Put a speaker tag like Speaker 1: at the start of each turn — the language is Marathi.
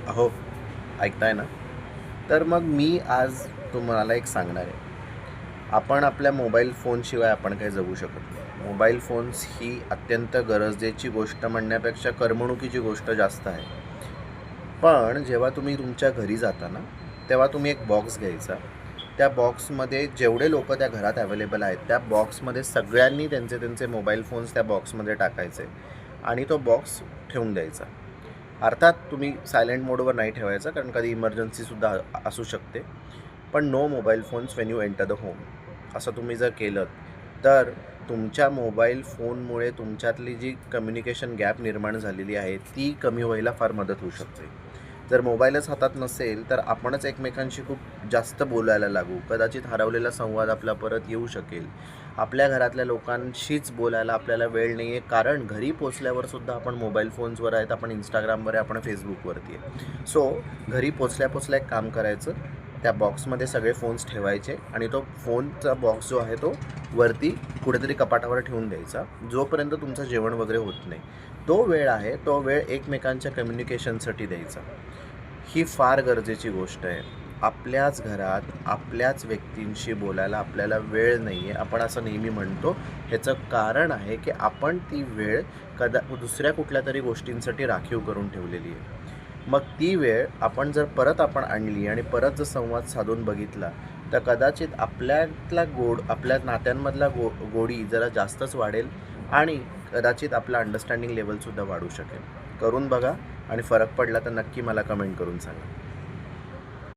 Speaker 1: अहो, ऐकताय ना? तर मग मी आज तुम्हाला एक सांगणार आहे. आपण आपल्या मोबाईल फोनशिवाय आपण काही जगू शकत नाही. मोबाईल फोन्स ही अत्यंत गरजेची गोष्ट म्हणण्यापेक्षा करमणुकीची गोष्ट जास्त आहे. पण जेव्हा तुम्ही तुमच्या घरी जाता ना, तेव्हा तुम्ही एक बॉक्स घ्यायचा. त्या बॉक्समध्ये जेवढे लोकं त्या घरात अवेलेबल आहेत, त्या बॉक्समध्ये सगळ्यांनी त्यांचे मोबाईल फोन्स त्या बॉक्समध्ये टाकायचे आणि तो बॉक्स ठेवून द्यायचा. अर्थात तुम्ही सायलेंट मोडवर नाही ठेवायचा, कारण कधी इमर्जन्सीसुद्धा असू शकते. पण no mobile phones when you enter the home असं तुम्ही जर केलं तर तुमच्या मोबाईल फोनमुळे तुमच्यातली जी कम्युनिकेशन गॅप निर्माण झालेली आहे ती कमी व्हायला फार मदत होऊ शकते. जर मोबाईलच हातात नसेल तर आपणच एकमेकांशी खूप जास्त बोलायला लागू, कदाचित हरवलेला संवाद आपला परत येऊ शकेल. आपल्या घरातल्या लोकांशीच बोलायला आपल्याला वेळ नाही आहे, कारण घरी पोचल्यावर सुद्धा आपण मोबाईल फोन्सवर आहेत, आपण इंस्टाग्रामवर आहे, आपण फेसबुकवरती आहे. सो घरी पोचल्या पोचल्या एक काम करायचं, त्या बॉक्समध्ये सगळे फोन्स ठेवायचे आणि तो फोनचा बॉक्स जो आहे तो वरती कुठेतरी कपाटावर ठेवून द्यायचा, जोपर्यंत तुमचं जेवण वगैरे होत नाही. तो वेळ आहे, तो वेळ एकमेकांच्या कम्युनिकेशनसाठी द्यायचा. ही फार गरजेची गोष्ट आहे. आपल्याच घरात आपल्याच व्यक्तींशी बोलायला आपल्याला वेळ नाही आहे, आपण असं नेहमी म्हणतो. ह्याचं कारण आहे की आपण ती वेळ दुसऱ्या कुठल्यातरी गोष्टींसाठी राखीव करून ठेवलेली आहे. मग ती वेळ आपण आणली आणि परत जर संवाद साधून बघितला, तर कदाचित आपल्या नात्यांमधला गोडी जरा जास्तच वाढेल आणि कदाचित आपला अंडरस्टँडिंग लेवलसुद्धा वाढू शकेल. करून बघा आणि फरक पडला तर नक्की मला कमेंट करून सांगा.